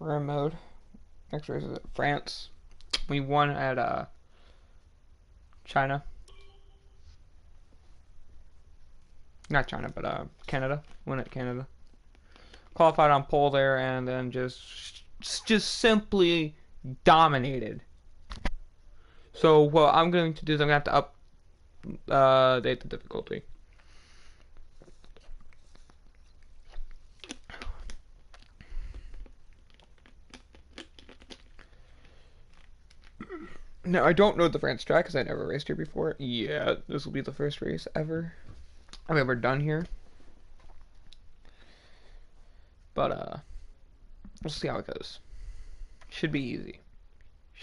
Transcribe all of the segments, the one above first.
career mode. Next race is at France. We won at China. Not China, but Canada. Won at Canada. Qualified on pole there, and then just simply dominated. So what I'm going to do is I'm going to have to update the difficulty. Now, I don't know the France track because I never raced here before. Yeah, this will be the first race ever I've ever done here. But, we'll see how it goes. Should be easy.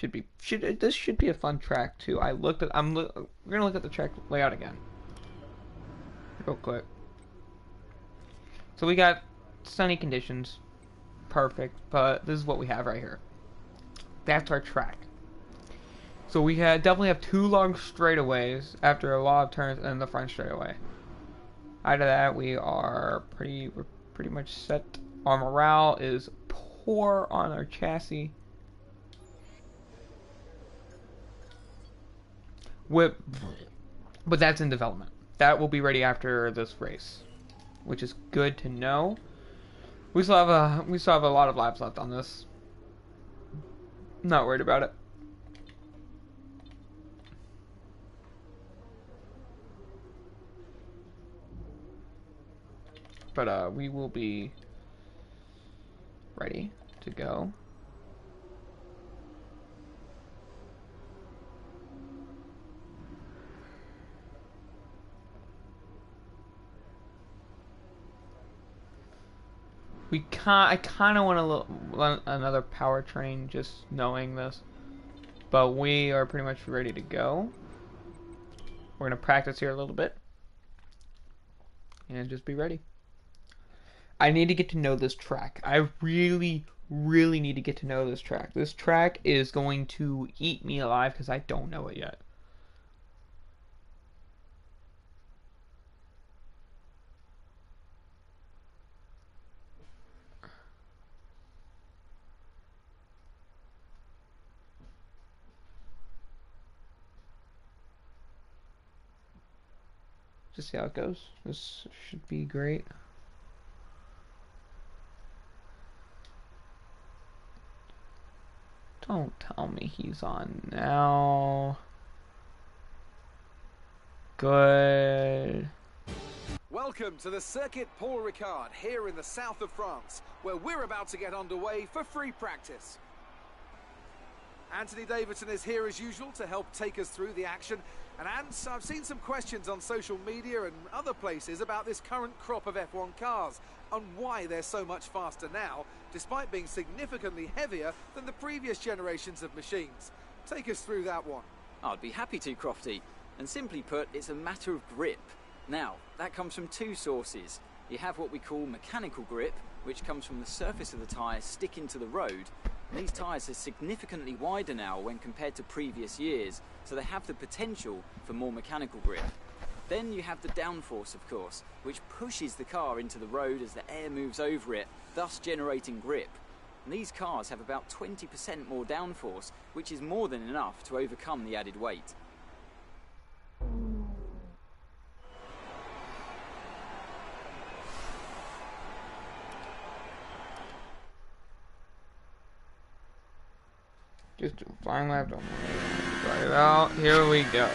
This should be a fun track too. We're gonna look at the track layout again. Real quick. So we got sunny conditions. Perfect. But this is what we have right here. That's our track. So we definitely have two long straightaways after a lot of turns in the front straightaway. Out of that, we're pretty much set. Our morale is poor on our chassis. But that's in development. That will be ready after this race, which is good to know. We still have a lot of laps left on this. Not worried about it. But we will be ready to go. I kind of want another powertrain, just knowing this. But we are pretty much ready to go. We're gonna practice here a little bit, and just be ready. I need to get to know this track. I really, really need to get to know this track. This track is going to eat me alive because I don't know it yet. Just see how it goes. This should be great. Don't tell me he's on now. Good. Welcome to the Circuit Paul Ricard here in the south of France, where we're about to get underway for free practice. Anthony Davidson is here as usual to help take us through the action. And Ants, I've seen some questions on social media and other places about this current crop of F1 cars and why they're so much faster now, despite being significantly heavier than the previous generations of machines. Take us through that one. I'd be happy to, Crofty. And simply put, it's a matter of grip. Now, that comes from two sources. You have what we call mechanical grip, which comes from the surface of the tyres sticking to the road. And these tyres are significantly wider now when compared to previous years, so they have the potential for more mechanical grip. Then you have the downforce, of course, which pushes the car into the road as the air moves over it, thus generating grip. And these cars have about 20% more downforce, which is more than enough to overcome the added weight. Just a flying lap. Try it out. Here we go.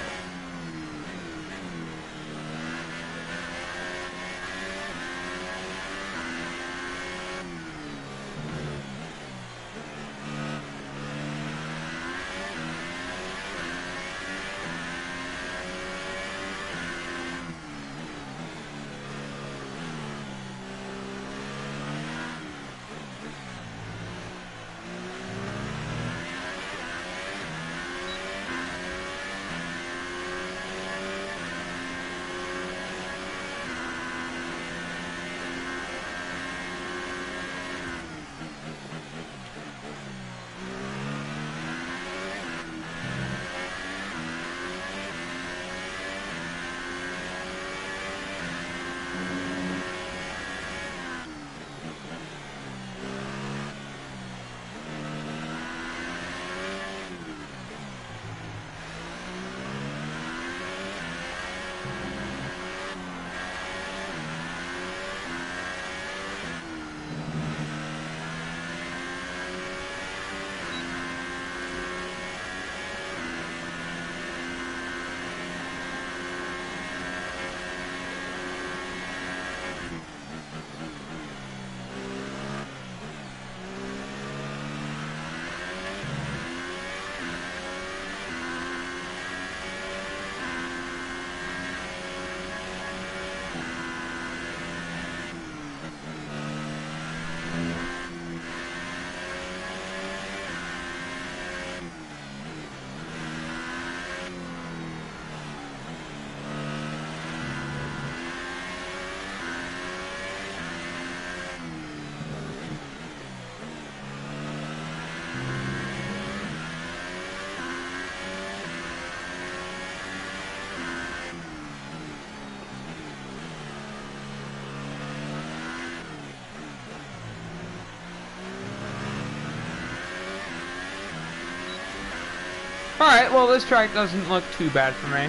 Alright, well this track doesn't look too bad for me.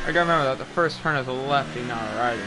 I gotta remember that the first turn is a lefty, not a righty.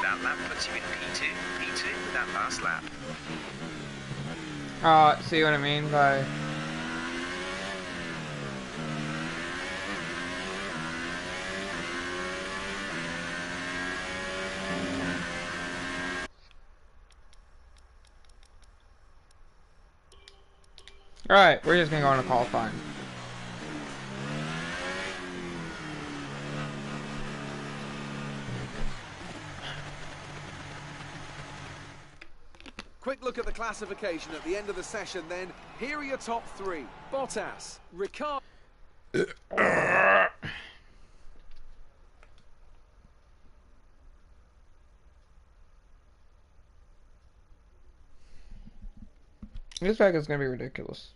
That lap puts you in P2 with that last lap. See what I mean by... Alright, we're just gonna go on a qualifying. Quick look at the classification at the end of the session then. Here are your top three. Bottas, Ricciardo... This track is gonna be ridiculous.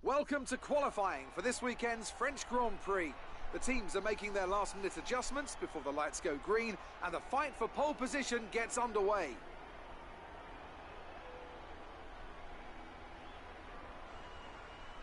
Welcome to qualifying for this weekend's French Grand Prix. The teams are making their last-minute adjustments before the lights go green and the fight for pole position gets underway.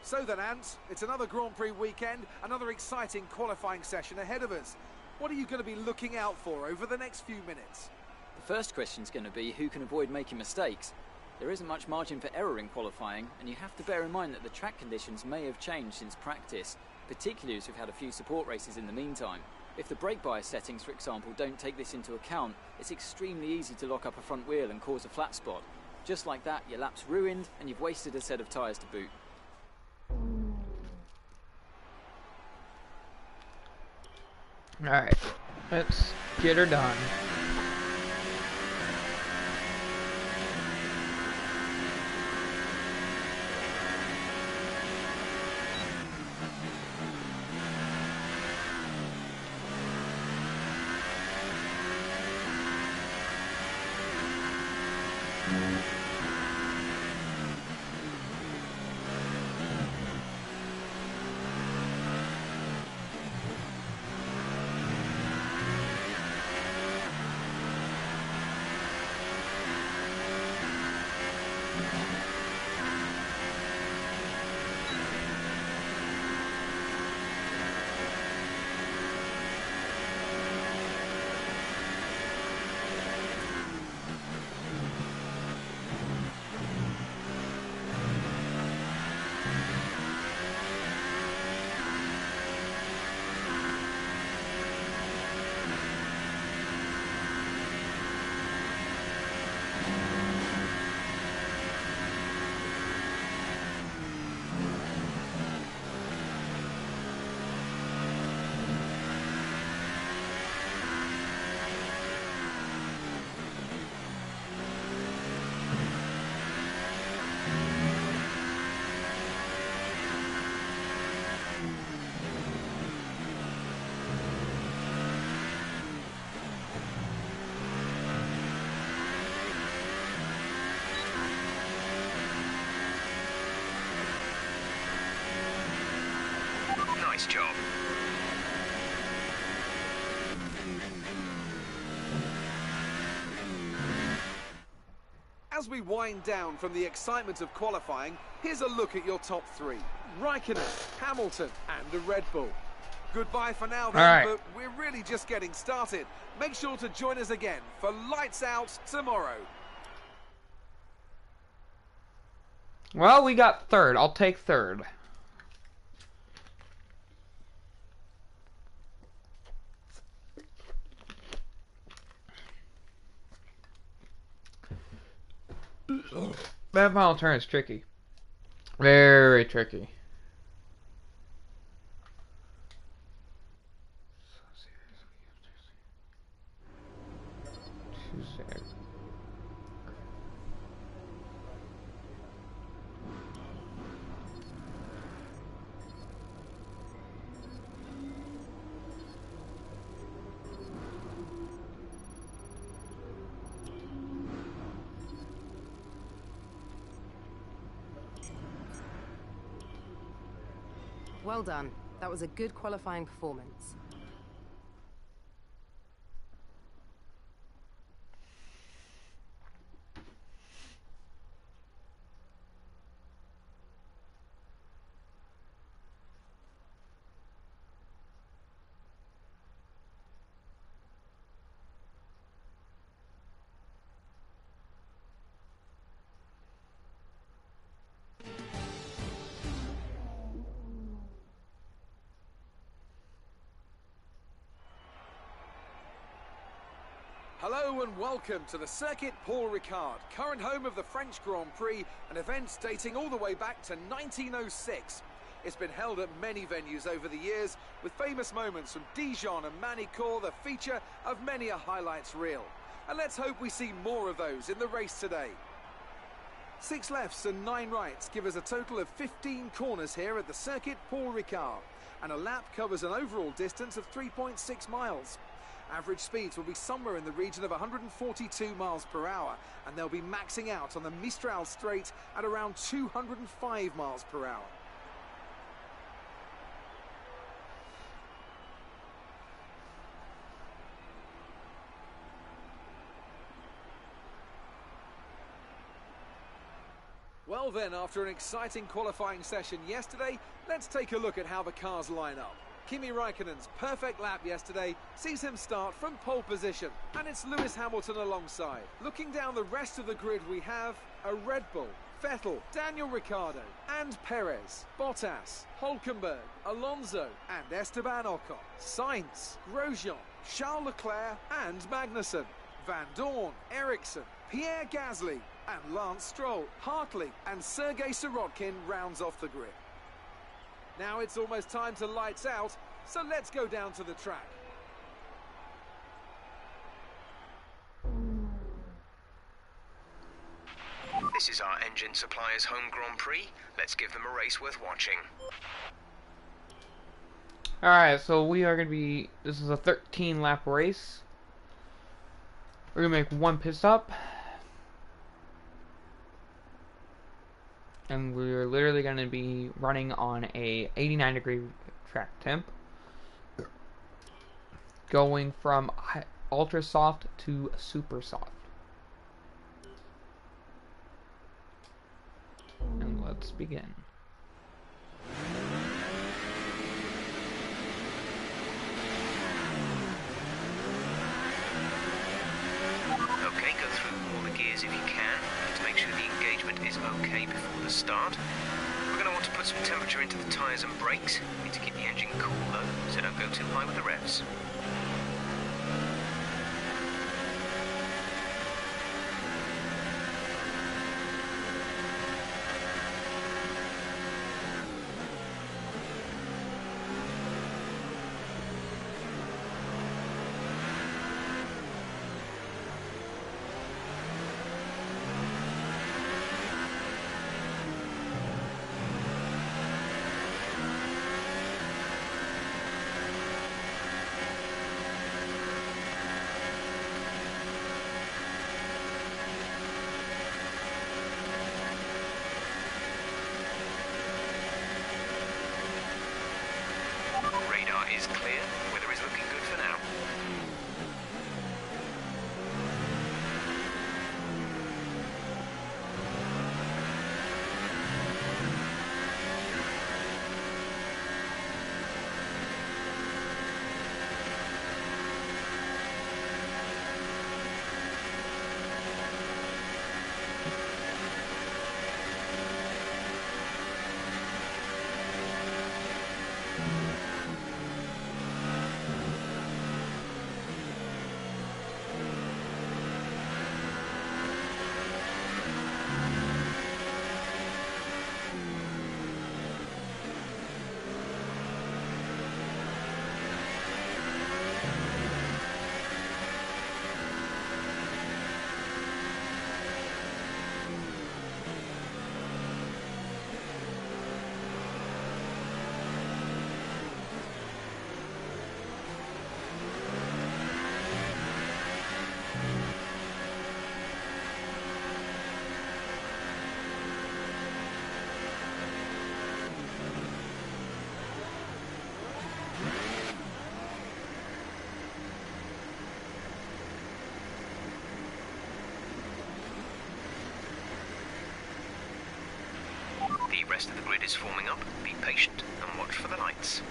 So then, Ant, it's another Grand Prix weekend, another exciting qualifying session ahead of us. What are you going to be looking out for over the next few minutes? The first question's going to be who can avoid making mistakes. There isn't much margin for error in qualifying, and you have to bear in mind that the track conditions may have changed since practice, particularly as we've had a few support races in the meantime. If the brake bias settings, for example, don't take this into account, it's extremely easy to lock up a front wheel and cause a flat spot. Just like that, your lap's ruined, and you've wasted a set of tyres to boot. Alright, let's get her done. As we wind down from the excitement of qualifying, here's a look at your top three. Raikkonen, Hamilton and the Red Bull. Goodbye for now then, right. but we're really just getting started. Make sure to join us again for Lights Out tomorrow. Well, we got third. I'll take third. That final turn is tricky. Very tricky. Well done. That was a good qualifying performance. Hello and welcome to the Circuit Paul Ricard, current home of the French Grand Prix, an event dating all the way back to 1906. It's been held at many venues over the years, with famous moments from Dijon and Manicourt the feature of many a highlights reel. And let's hope we see more of those in the race today. 6 lefts and 9 rights give us a total of 15 corners here at the Circuit Paul Ricard, and a lap covers an overall distance of 3.6 miles. Average speeds will be somewhere in the region of 142 miles per hour, and they'll be maxing out on the Mistral Straight at around 205 miles per hour. Well then, after an exciting qualifying session yesterday, let's take a look at how the cars line up. Kimi Raikkonen's perfect lap yesterday sees him start from pole position, and it's Lewis Hamilton alongside. Looking down the rest of the grid, we have a Red Bull, Vettel, Daniel Ricciardo and Perez, Bottas, Hülkenberg, Alonso and Esteban Ocon, Sainz, Grosjean, Charles Leclerc and Magnussen, Van Dorn, Ericsson, Pierre Gasly and Lance Stroll, Hartley and Sergei Sirotkin rounds off the grid. Now it's almost time to lights out, so let's go down to the track. This is our engine supplier's home Grand Prix. Let's give them a race worth watching. Alright, so we are going to be... This is a 13 lap race. We're going to make one pit stop. And we're literally going to be running on a 89-degree track temp, going from ultra soft to super soft. And let's begin. Okay, go through all the gears if you can, to make sure the engagement is okay before the start. We're going to want to put some temperature into the tyres and brakes. Need to keep the engine cool though, so don't go too high with the revs. Is clear. Weather is looking good for now. rest of the grid is forming up, be patient and watch for the lights.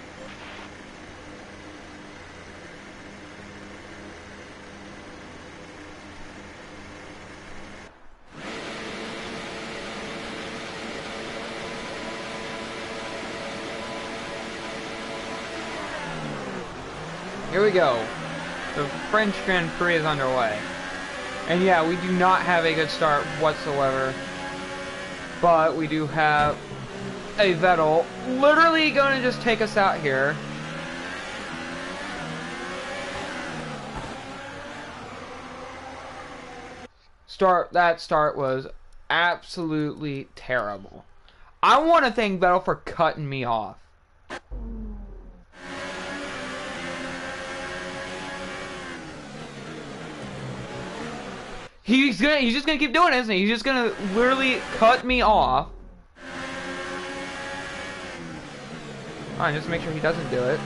Here we go. The French Grand Prix is underway. And yeah, we do not have a good start whatsoever. But we do have a Vettel literally going to just take us out here. That start was absolutely terrible. I want to thank Vettel for cutting me off. He's just gonna keep doing it, isn't he? He's just gonna literally cut me off. Alright, just make sure he doesn't do it.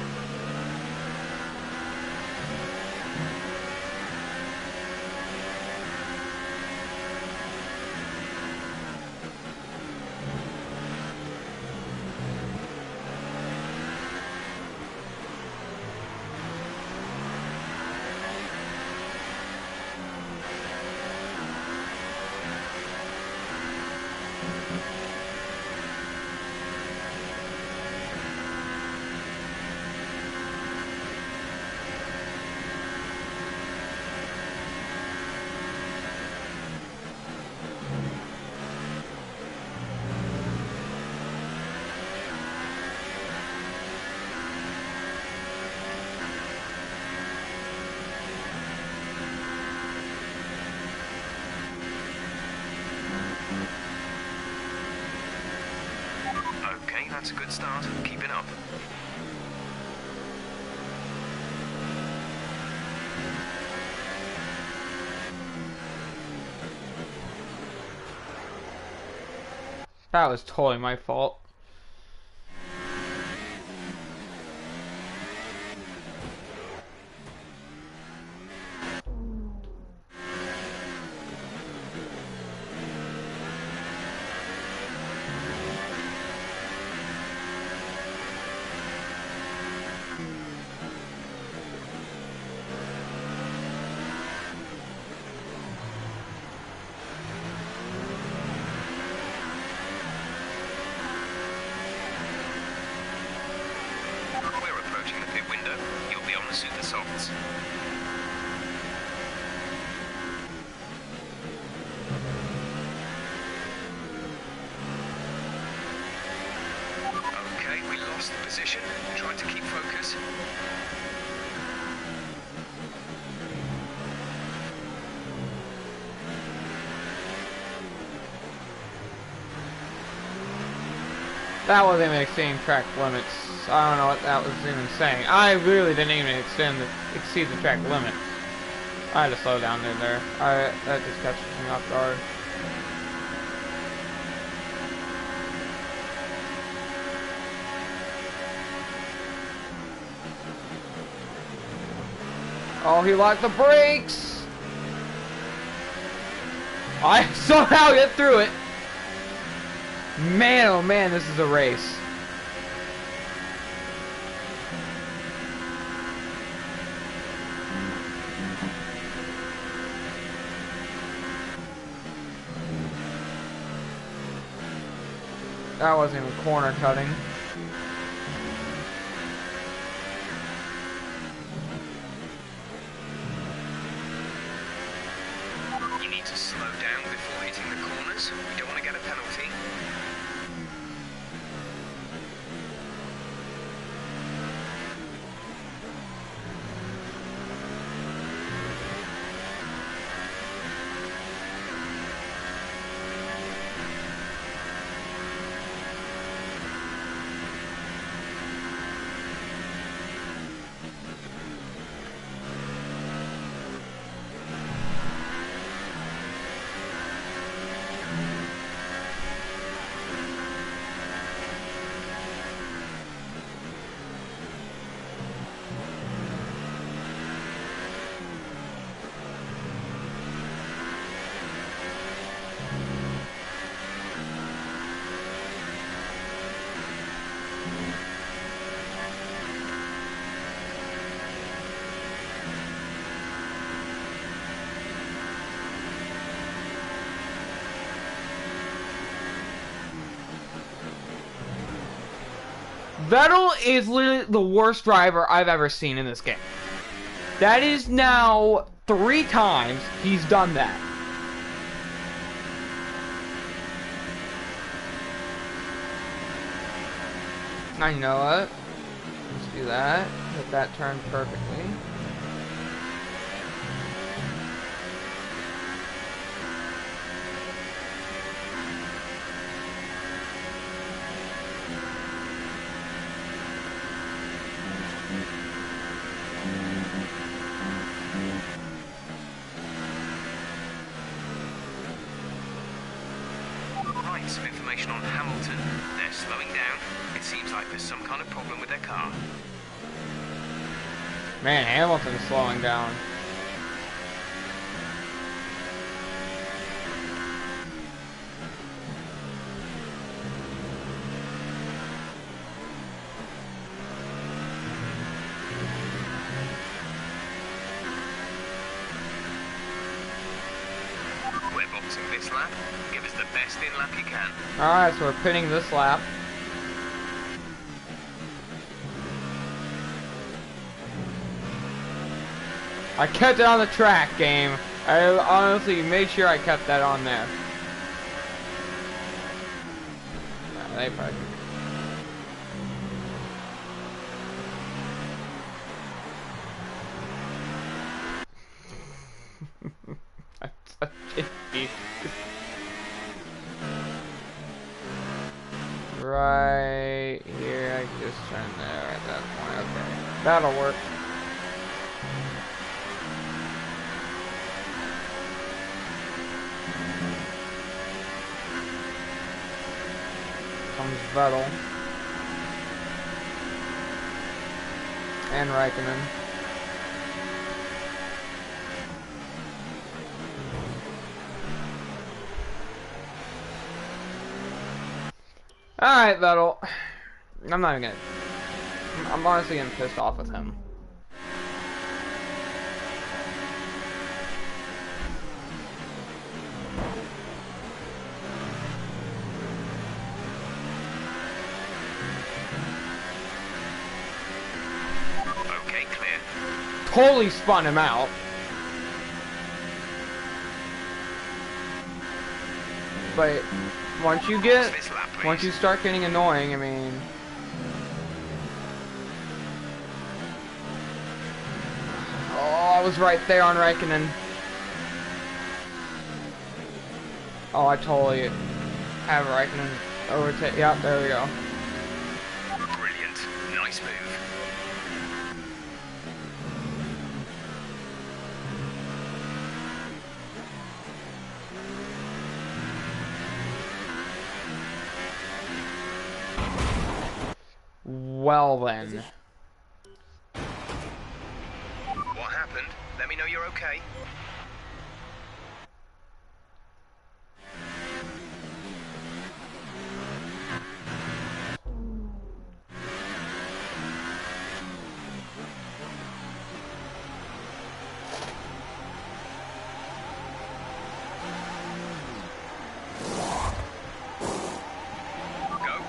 Okay, that's a good start. Keep it up. That was totally my fault. We're approaching the pit window. You'll be on the super softs. Okay, we lost the position. Try to keep focus. That wasn't even exceeding track limits. I don't know what that was even saying. I really didn't even exceed the track limit. I had to slow down there. That just catches me off guard. Oh, he locked the brakes! I somehow get through it! Man, oh man, this is a race. That wasn't even corner cutting. You need to slow down before hitting the corners. You don't want to get a penalty. Vettel is literally the worst driver I've ever seen in this game. That is now 3 times he's done that. I know it. Let's do that. Hit that turn perfectly. Right, some information on Hamilton. They're slowing down. It seems like there's some kind of problem with their car. Man, Hamilton's slowing down. We're boxing this lap. Give us the best in lap you can. Alright, so we're pitting this lap. I kept it on the track, game. I honestly made sure I kept that on there. Nah, they probably... Right here, I just turned there at that point. Okay, that'll work. Comes Vettel and Raikkonen. Alright, Vettel. I'm not even gonna... I'm honestly getting pissed off with him. Okay, clear. Totally spun him out. But once you get... This lap, please. Once you start getting annoying, I mean... Oh, I was right there on Raikkonen. Oh, I totally have Raikkonen overtake. Yeah, there we go. Brilliant. Nice move. Well then. What happened? Let me know you're okay.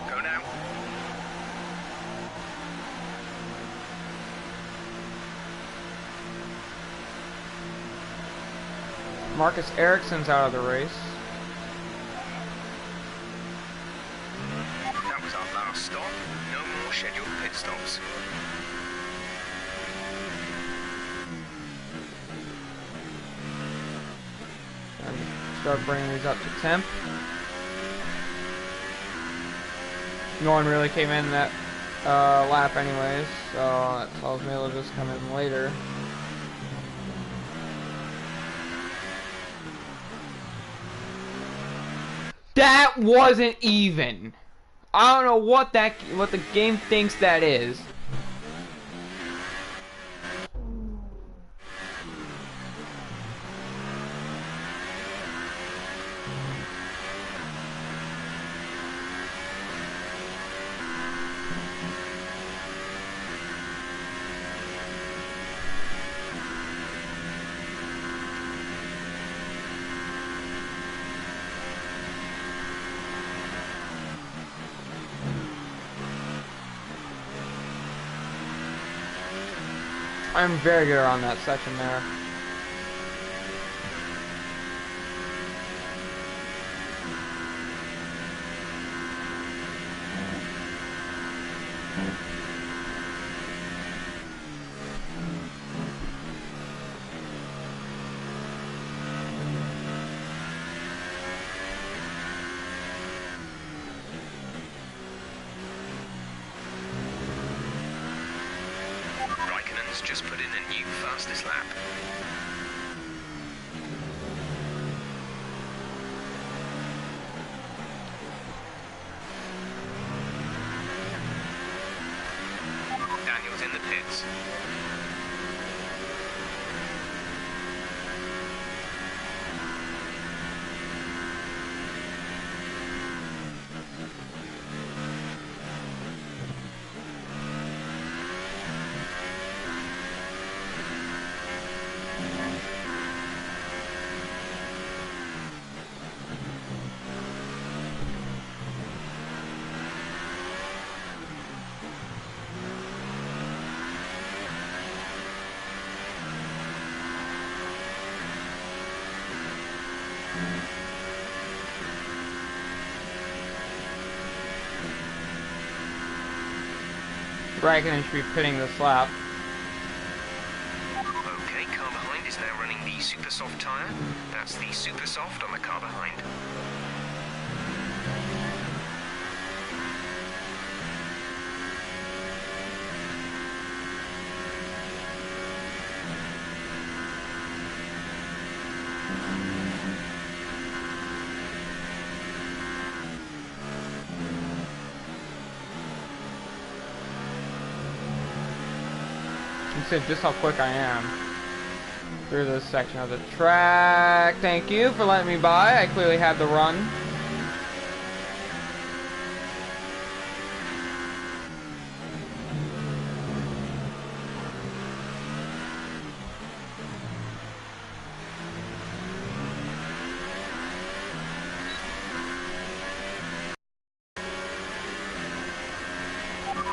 Go now. Marcus Ericsson's out of the race. That was our last stop. No more scheduled pit stops. And start bringing these up to temp. No one really came in that lap anyways, so that tells me they'll just come in later. That wasn't even. I don't know what the game thinks that is. I'm very good on that section there. Raikkonen's just put in a new fastest lap. Daniel's in the pits. Raikkonen should be pitting this lap. Okay, car behind is now running the super soft tyre. That's the super soft on the car behind. You said just how quick I am through this section of the track. Thank you for letting me by. I clearly had the run.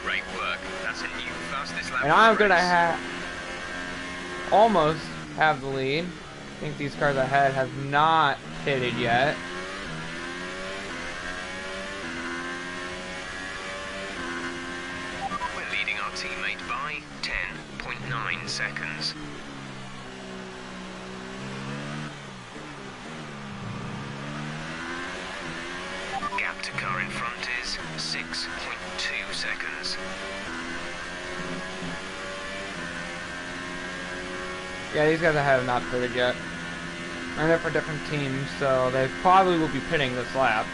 Great work. That's a new fastest lap. And I'm gonna almost have the lead. I think these cars ahead have not pitted yet. We're leading our teammate by 10.9 seconds. Gap to car in front is 6.2 seconds. Yeah, these guys ahead have not pitted yet. And they're for different teams, so they probably will be pitting this lap.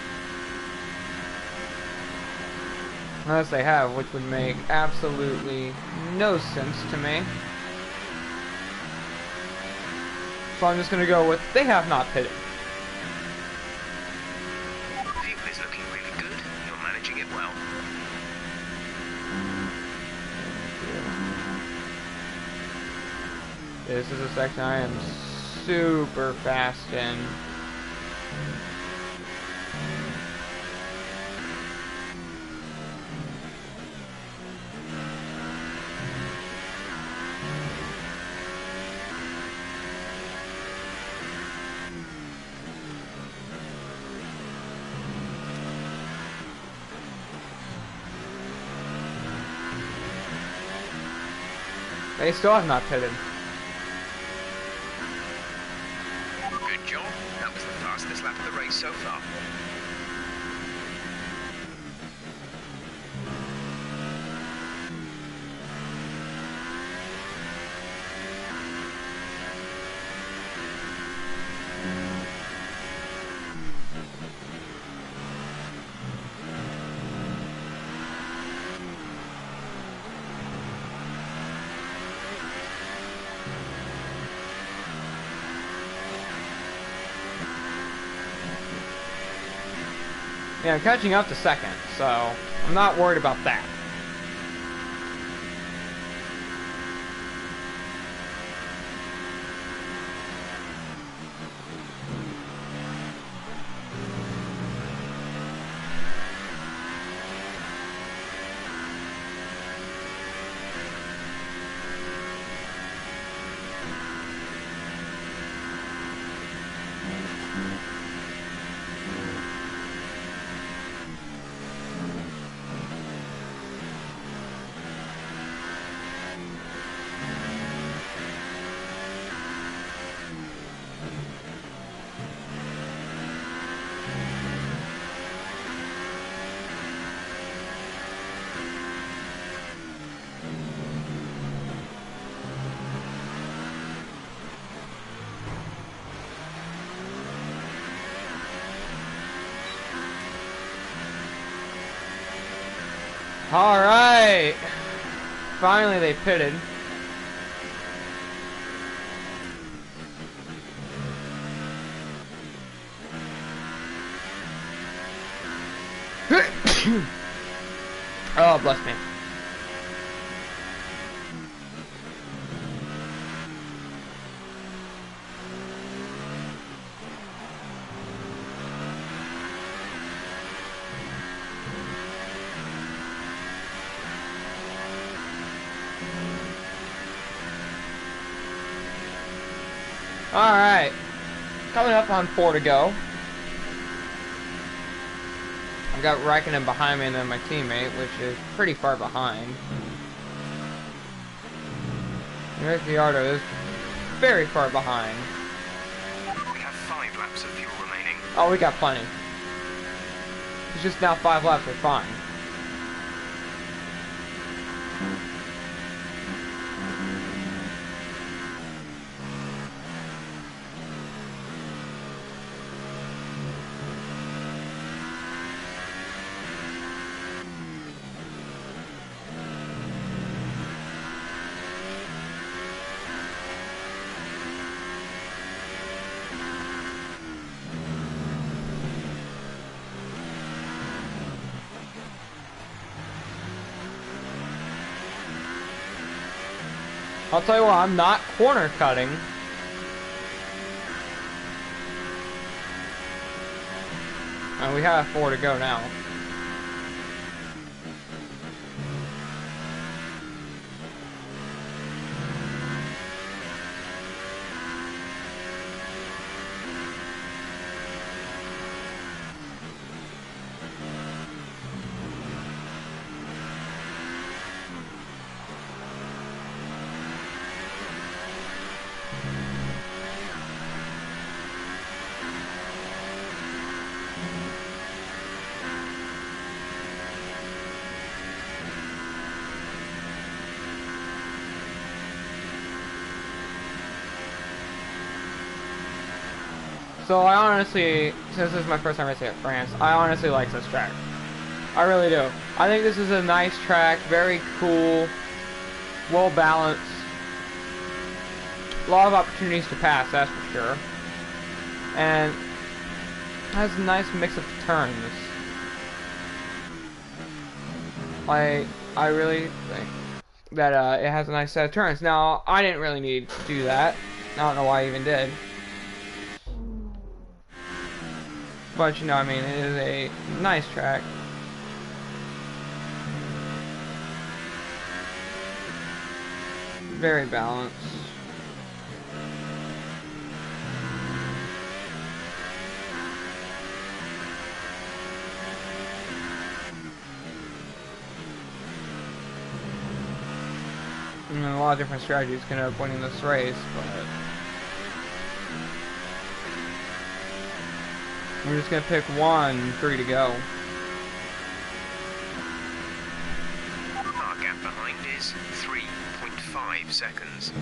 Unless they have, which would make absolutely no sense to me. So I'm just gonna go with, they have not pitted. Fuel is looking really good. You're managing it well. This is a section I am super fast in. They still have not pitted. Good job. That was the fastest lap of the race so far. Yeah, I'm catching up to second, so I'm not worried about that. Alright! Finally they pitted. Oh, bless me. Alright. Coming up on 4 to go. I've got Raikkonen behind me and then my teammate, which is pretty far behind. Ricciardo is very far behind. We have 5 laps of fuel remaining. Oh, we got plenty. It's just now 5 laps, we're fine. I'll tell you what, I'm not corner cutting. And we have 4 to go now. So I honestly, since this is my first time racing at France, I honestly like this track. I really do. I think this is a nice track, very cool, well balanced. A lot of opportunities to pass, that's for sure. And has a nice mix of turns. I really think that it has a nice set of turns. Now, I didn't really need to do that. I don't know why I even did. But, you know, I mean, it is a nice track. Very balanced. And a lot of different strategies can end up winning this race, but we're just gonna pick one, 3 to go. Our gap behind is 3.5 seconds.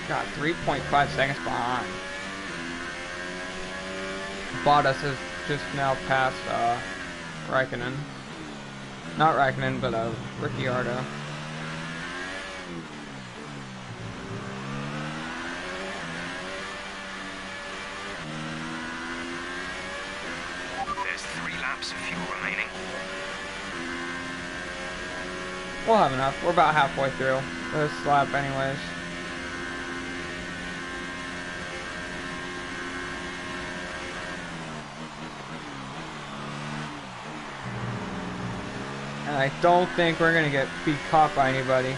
Got 3.5 seconds behind. Bottas has just now passed Raikkonen. Not Raikkonen, but Ricciardo. There's 3 laps of fuel remaining. We'll have enough. We're about halfway through this lap anyways. And I don't think we're gonna be caught by anybody.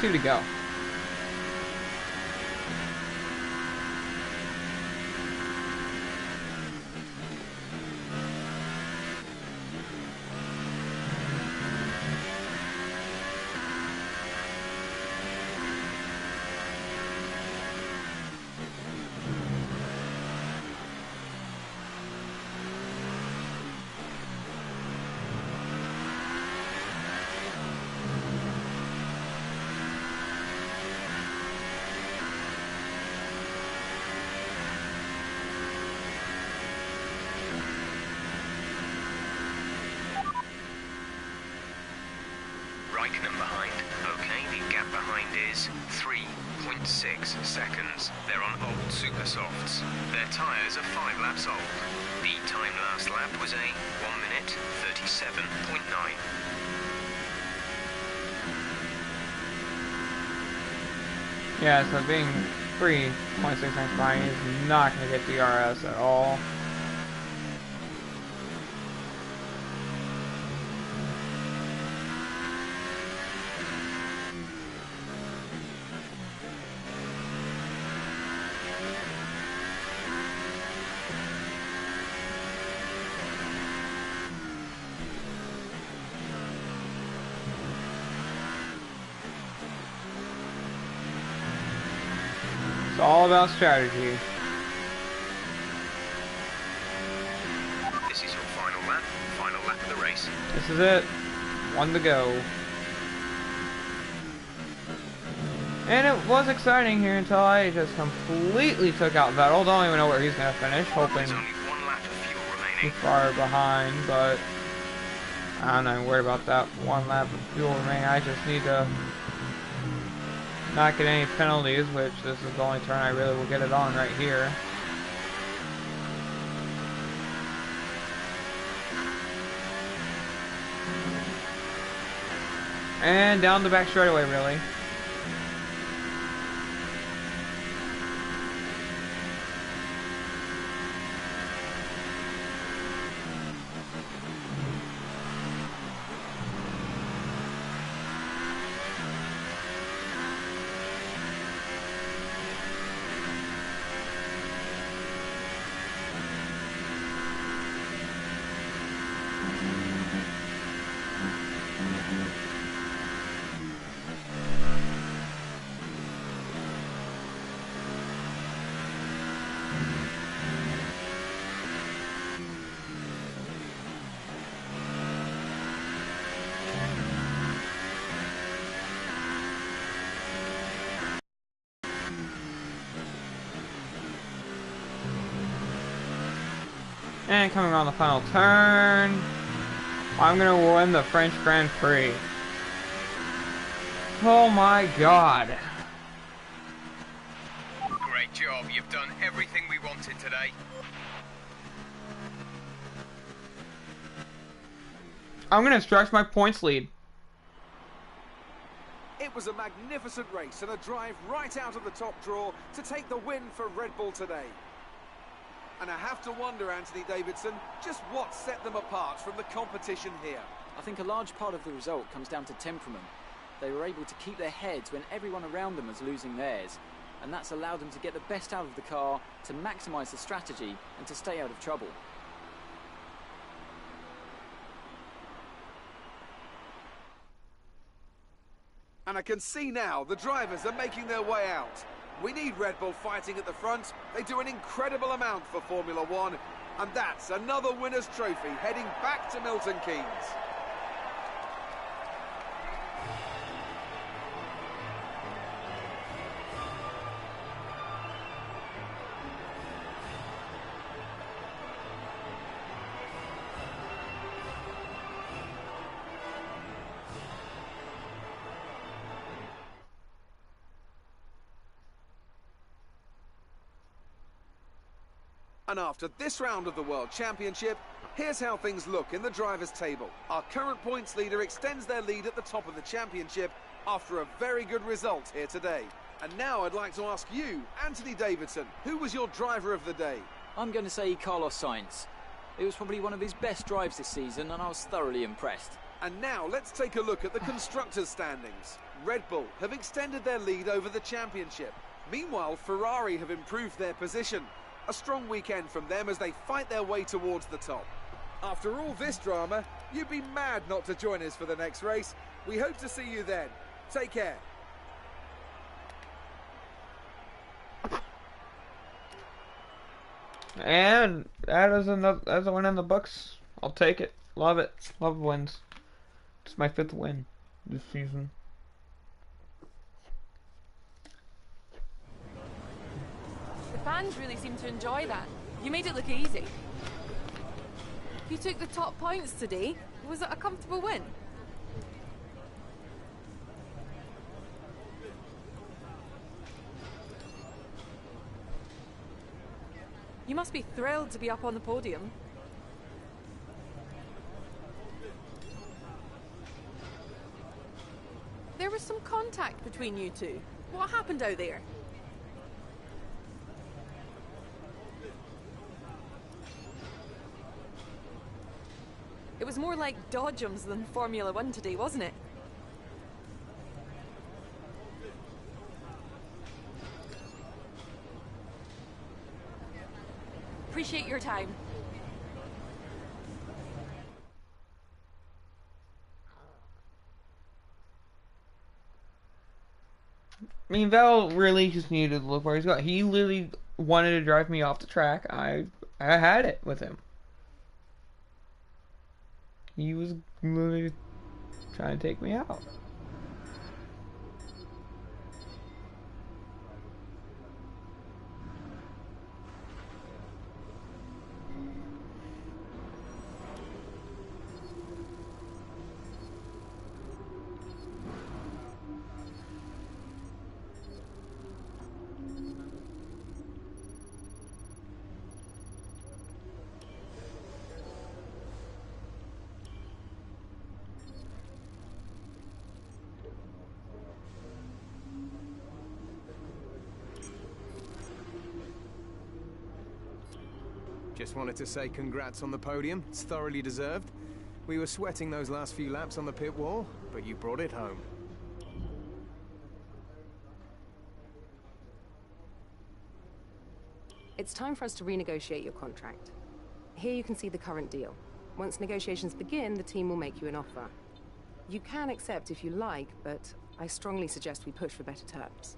2 to go. Raikkonen behind. Okay, the gap behind is 3.6 seconds. They're on old super softs. Their tyres are 5 laps old. The time last lap was a 1 minute 37.9. Yeah, so being 3.6 seconds behind is not going to get DRS at all. It's all about strategy. This is your final lap of the race. This is it. 1 to go. And it was exciting here until I just completely took out Vettel. Don't even know where he's going to finish. Hoping There's only 1 lap of fuel too remaining. far behind, but I'm not even worried about that 1 lap of fuel remaining. I just need to not get any penalties, which this is the only turn I really will get it on right here. And down the back straightaway, really. And coming around the final turn, I'm gonna win the French Grand Prix. Oh my god. Great job. You've done everything we wanted today. I'm gonna stretch my points lead. It was a magnificent race and a drive right out of the top draw to take the win for Red Bull today. And I have to wonder, Anthony Davidson, just what set them apart from the competition here. I think a large part of the result comes down to temperament. They were able to keep their heads when everyone around them was losing theirs, and that's allowed them to get the best out of the car, to maximise the strategy, and to stay out of trouble. And I can see now the drivers are making their way out. We need Red Bull fighting at the front. They do an incredible amount for Formula One. And that's another winner's trophy heading back to Milton Keynes. And after this round of the World Championship, here's how things look in the drivers' table. Our current points leader extends their lead at the top of the championship after a very good result here today. And now I'd like to ask you, Anthony Davidson, who was your driver of the day? I'm going to say Carlos Sainz. It was probably one of his best drives this season, and I was thoroughly impressed. And now let's take a look at the constructors' standings. Red Bull have extended their lead over the championship. Meanwhile, Ferrari have improved their position. A strong weekend from them as they fight their way towards the top. After all this drama, you'd be mad not to join us for the next race. We hope to see you then. Take care. And that is a win in the books. I'll take it. Love it. Love wins. It's my 5th win this season. The fans really seem to enjoy that. You made it look easy. You took the top points today. Was it a comfortable win? You must be thrilled to be up on the podium. There was some contact between you two. What happened out there? It was more like dodgems than Formula 1 today, wasn't it? Appreciate your time. I mean, Val really just needed to look where he's got. He literally wanted to drive me off the track. I had it with him. He was literally trying to take me out. Just wanted to say congrats on the podium. It's thoroughly deserved. We were sweating those last few laps on the pit wall, but you brought it home. It's time for us to renegotiate your contract. Here you can see the current deal. Once negotiations begin, the team will make you an offer. You can accept if you like, but I strongly suggest we push for better terms.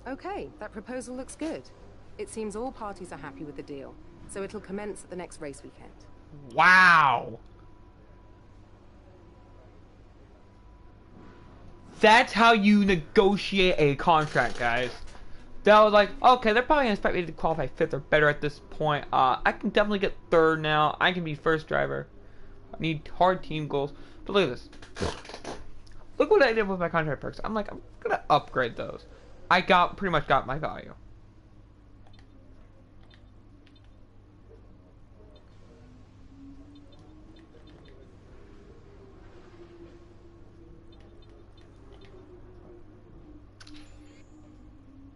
Okay, that proposal looks good. It seems all parties are happy with the deal, so it'll commence at the next race weekend. Wow! That's how you negotiate a contract, guys. That was like, okay, they're probably gonna expect me to qualify 5th or better at this point. I can definitely get 3rd now. I can be 1st driver. I need hard team goals. But look at this. Look what I did with my contract perks. I'm gonna upgrade those. I pretty much got my value.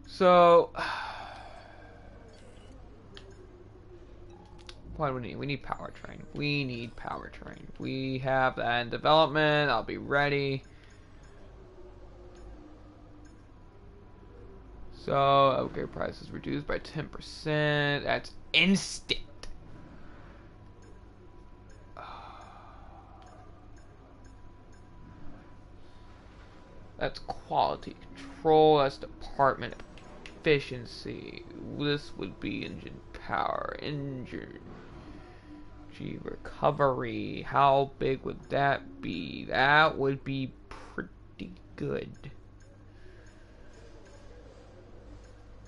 So, what do we need? We need powertrain. We need powertrain. We have that in development. I'll be ready. So, upgrade price is reduced by 10%. That's instant. That's quality control. That's department efficiency. This would be engine power. Engine Energy recovery. How big would that be? That would be pretty good.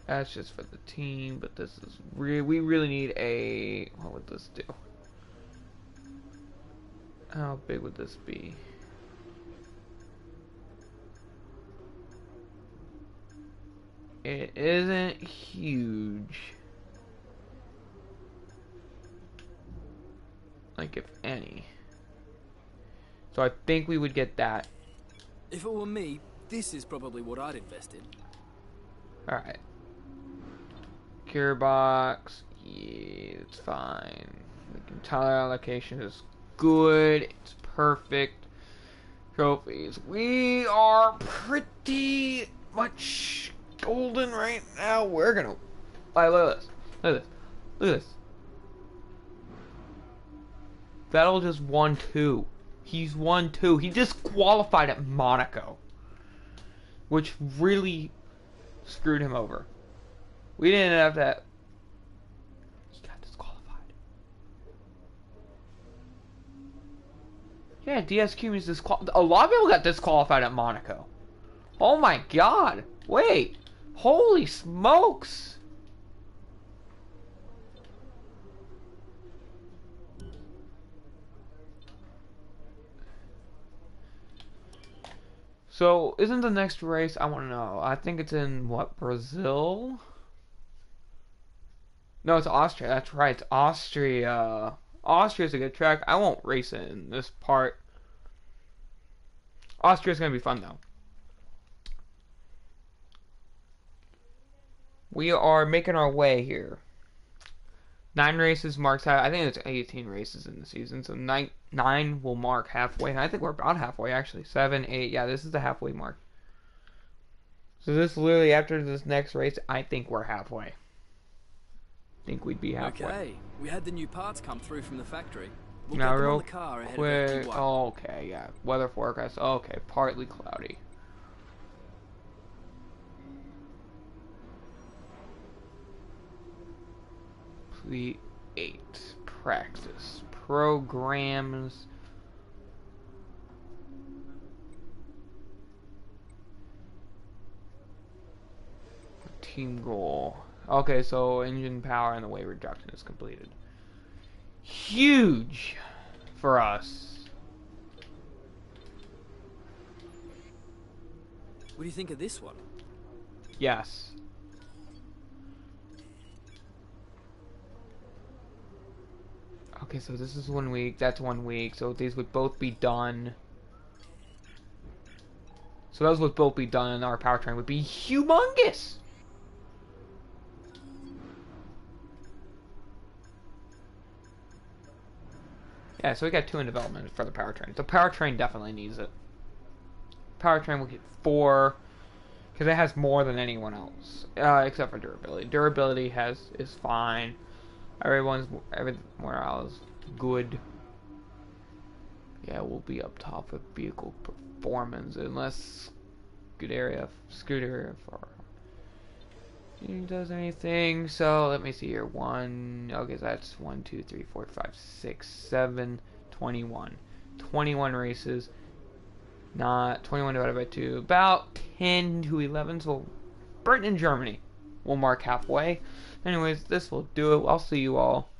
That's just for the team, but this is we really need a, what would this do? How big would this be? It isn't huge. Like, if any. So I think we would get that. If it were me, this is probably what I'd invest in. Alright. Gearbox. Yeah, it's fine. Tyler allocation is good. It's perfect. Trophies. We are pretty much golden right now. We're gonna. Look at this. Look at this. Look at this. Vettel just won 2. He's won 2. He just qualified at Monaco, which really screwed him over. We didn't have that. He got disqualified. Yeah, DSQ is disqualified. A lot of people got disqualified at Monaco. Oh my god. Wait. Holy smokes. So, isn't the next race, I want to know, I think it's in, what, Brazil? No, it's Austria, that's right, it's Austria. Austria's a good track. I won't race it in this part. Austria's going to be fun, though. We are making our way here. 9 races marks out. I think it's 18 races in the season, so 9 will mark halfway. I think we're about halfway, actually. 7, 8, yeah, this is the halfway mark. So this literally, after this next race, I think we're halfway. I think we'd be halfway. Okay, we had the new parts come through from the factory. We'll now get them real on the car ahead quick, of FD1. oh, okay, yeah, weather forecast, okay, partly cloudy. Complete 8. Practice. Programs. Team goal. Okay, so engine power and the weight reduction is completed. Huge for us. What do you think of this one? Yes. Okay, so this is 1 week, that's 1 week, so these would both be done. So those would both be done, and our powertrain would be humongous! Yeah, so we got 2 in development for the powertrain. The powertrain definitely needs it. Powertrain will get 4, because it has more than anyone else, except for durability. Durability is fine. Everywhere else good. Yeah, we'll be up top of vehicle performance unless Scuderia for does anything. So let me see here. Okay, so that's 1, 2, 3, 4, 5, 6, 7, 21. 21 races. Not 21 divided by 2. About 10 to 11. So Britain and Germany will mark halfway. Anyways, this will do it. I'll see you all